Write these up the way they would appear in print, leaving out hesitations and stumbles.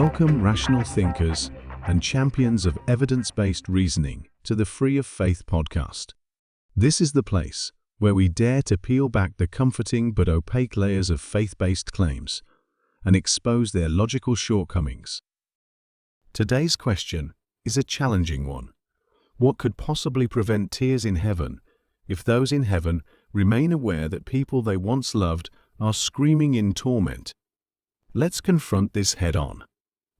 Welcome, rational thinkers and champions of evidence-based reasoning, to the Free of Faith podcast. This is the place where we dare to peel back the comforting but opaque layers of faith-based claims and expose their logical shortcomings. Today's question is a challenging one. What could possibly prevent tears in heaven if those in heaven remain aware that people they once loved are screaming in torment? Let's confront this head-on.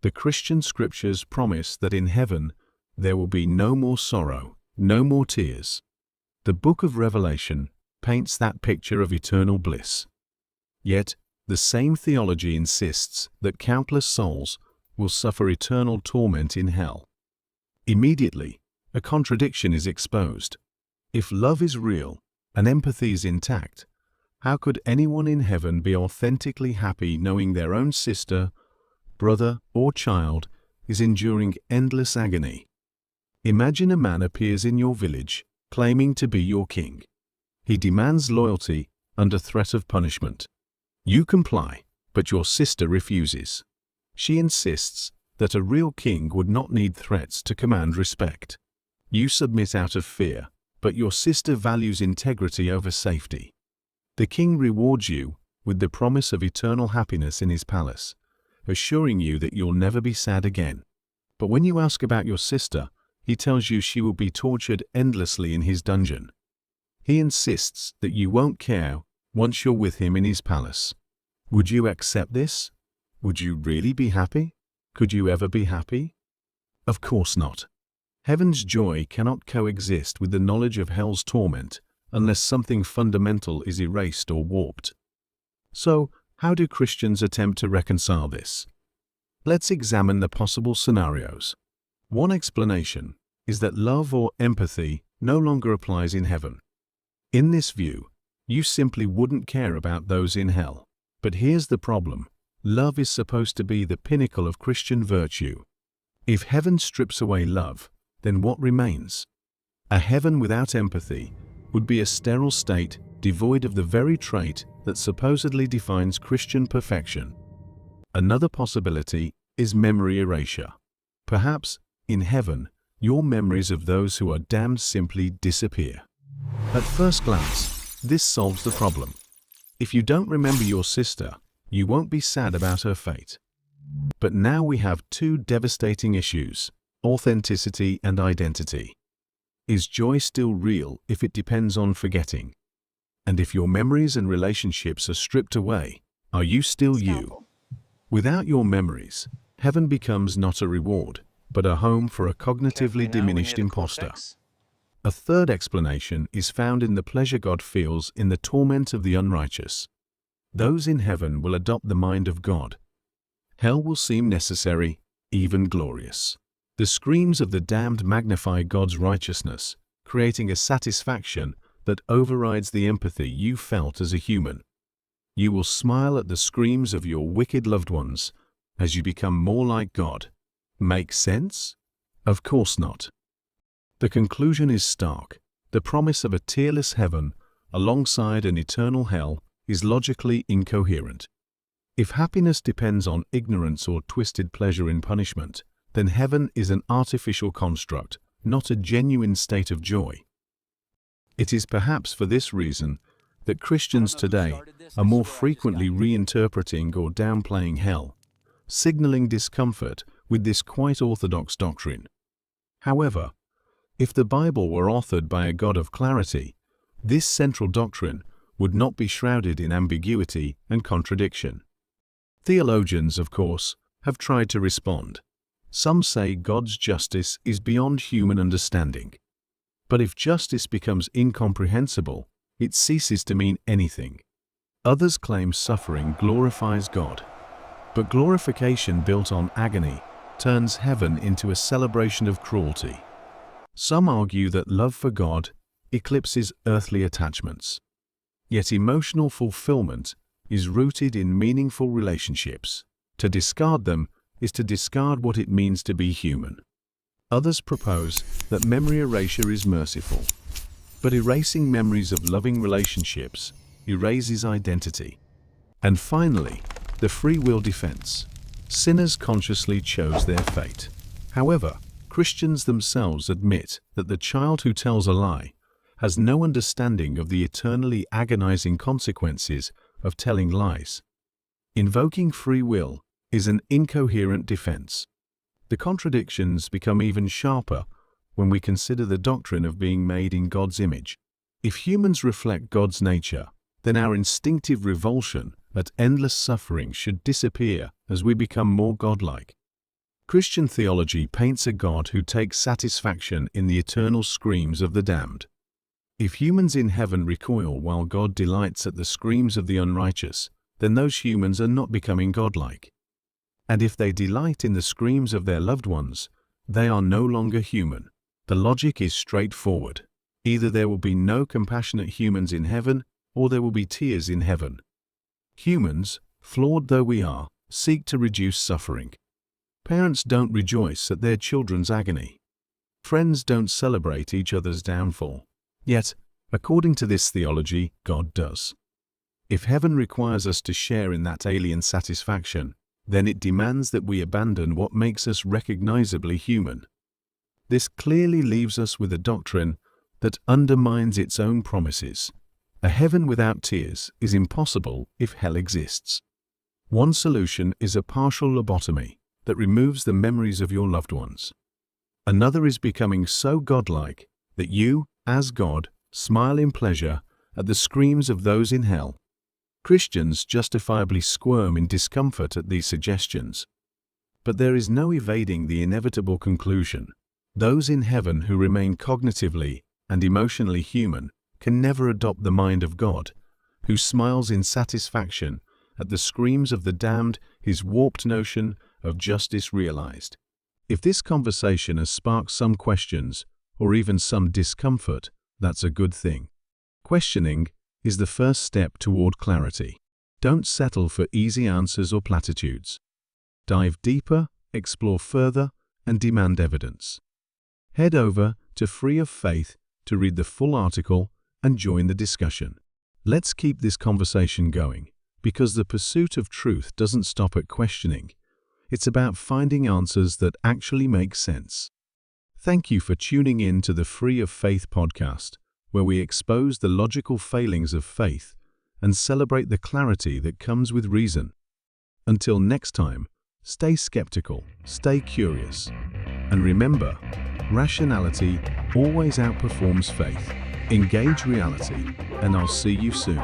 The Christian scriptures promise that in heaven there will be no more sorrow, no more tears. The book of Revelation paints that picture of eternal bliss. Yet, the same theology insists that countless souls will suffer eternal torment in hell. Immediately, a contradiction is exposed. If love is real and empathy is intact, how could anyone in heaven be authentically happy knowing their own sister, brother, or child is enduring endless agony? Imagine a man appears in your village, claiming to be your king. He demands loyalty under threat of punishment. You comply, but your sister refuses. She insists that a real king would not need threats to command respect. You submit out of fear, but your sister values integrity over safety. The king rewards you with the promise of eternal happiness in his palace, assuring you that you'll never be sad again. But when you ask about your sister, he tells you she will be tortured endlessly in his dungeon. He insists that you won't care once you're with him in his palace. Would you accept this? Would you really be happy? Could you ever be happy? Of course not. Heaven's joy cannot coexist with the knowledge of hell's torment unless something fundamental is erased or warped. So, how do Christians attempt to reconcile this? Let's examine the possible scenarios. One explanation is that love or empathy no longer applies in heaven. In this view, you simply wouldn't care about those in hell. But here's the problem. Love is supposed to be the pinnacle of Christian virtue. If heaven strips away love, then what remains? A heaven without empathy would be a sterile state devoid of the very trait that supposedly defines Christian perfection. Another possibility is memory erasure. Perhaps, in heaven, your memories of those who are damned simply disappear. At first glance, this solves the problem. If you don't remember your sister, you won't be sad about her fate. But now we have two devastating issues: authenticity and identity. Is joy still real if it depends on forgetting? And if your memories and relationships are stripped away, are you still you? Without your memories, heaven becomes not a reward, but a home for a cognitively diminished imposter. A third explanation is found in the pleasure God feels in the torment of the unrighteous. Those in heaven will adopt the mind of God. Hell will seem necessary, even glorious. The screams of the damned magnify God's righteousness, creating a satisfaction that overrides the empathy you felt as a human. You will smile at the screams of your wicked loved ones as you become more like God. Make sense? Of course not. The conclusion is stark. The promise of a tearless heaven alongside an eternal hell is logically incoherent. If happiness depends on ignorance or twisted pleasure in punishment, then heaven is an artificial construct, not a genuine state of joy. It is perhaps for this reason that Christians today are more frequently reinterpreting or downplaying hell, signaling discomfort with this quite orthodox doctrine. However, if the Bible were authored by a God of clarity, this central doctrine would not be shrouded in ambiguity and contradiction. Theologians, of course, have tried to respond. Some say God's justice is beyond human understanding. But if justice becomes incomprehensible, it ceases to mean anything. Others claim suffering glorifies God. But glorification built on agony turns heaven into a celebration of cruelty. Some argue that love for God eclipses earthly attachments. Yet emotional fulfillment is rooted in meaningful relationships. To discard them is to discard what it means to be human. Others propose that memory erasure is merciful, but erasing memories of loving relationships erases identity. And finally, the free will defense. Sinners consciously chose their fate. However, Christians themselves admit that the child who tells a lie has no understanding of the eternally agonizing consequences of telling lies. Invoking free will is an incoherent defense. The contradictions become even sharper when we consider the doctrine of being made in God's image. If humans reflect God's nature, then our instinctive revulsion at endless suffering should disappear as we become more godlike. Christian theology paints a God who takes satisfaction in the eternal screams of the damned. If humans in heaven recoil while God delights at the screams of the unrighteous, then those humans are not becoming godlike. And if they delight in the screams of their loved ones, they are no longer human. The logic is straightforward. Either there will be no compassionate humans in heaven, or there will be tears in heaven. Humans, flawed though we are, seek to reduce suffering. Parents don't rejoice at their children's agony. Friends don't celebrate each other's downfall. Yet, according to this theology, God does. If heaven requires us to share in that alien satisfaction, then it demands that we abandon what makes us recognizably human. This clearly leaves us with a doctrine that undermines its own promises. A heaven without tears is impossible if hell exists. One solution is a partial lobotomy that removes the memories of your loved ones. Another is becoming so godlike that you, as God, smile in pleasure at the screams of those in hell. Christians justifiably squirm in discomfort at these suggestions. But there is no evading the inevitable conclusion. Those in heaven who remain cognitively and emotionally human can never adopt the mind of God, who smiles in satisfaction at the screams of the damned, his warped notion of justice realized. If this conversation has sparked some questions or even some discomfort, that's a good thing. Questioning is the first step toward clarity. Don't settle for easy answers or platitudes. Dive deeper, explore further, and demand evidence. Head over to Free of Faith to read the full article and join the discussion. Let's keep this conversation going, because the pursuit of truth doesn't stop at questioning. It's about finding answers that actually make sense. Thank you for tuning in to the Free of Faith podcast, where we expose the logical failings of faith and celebrate the clarity that comes with reason. Until next time, stay skeptical, stay curious, and remember, rationality always outperforms faith. Engage reality, and I'll see you soon.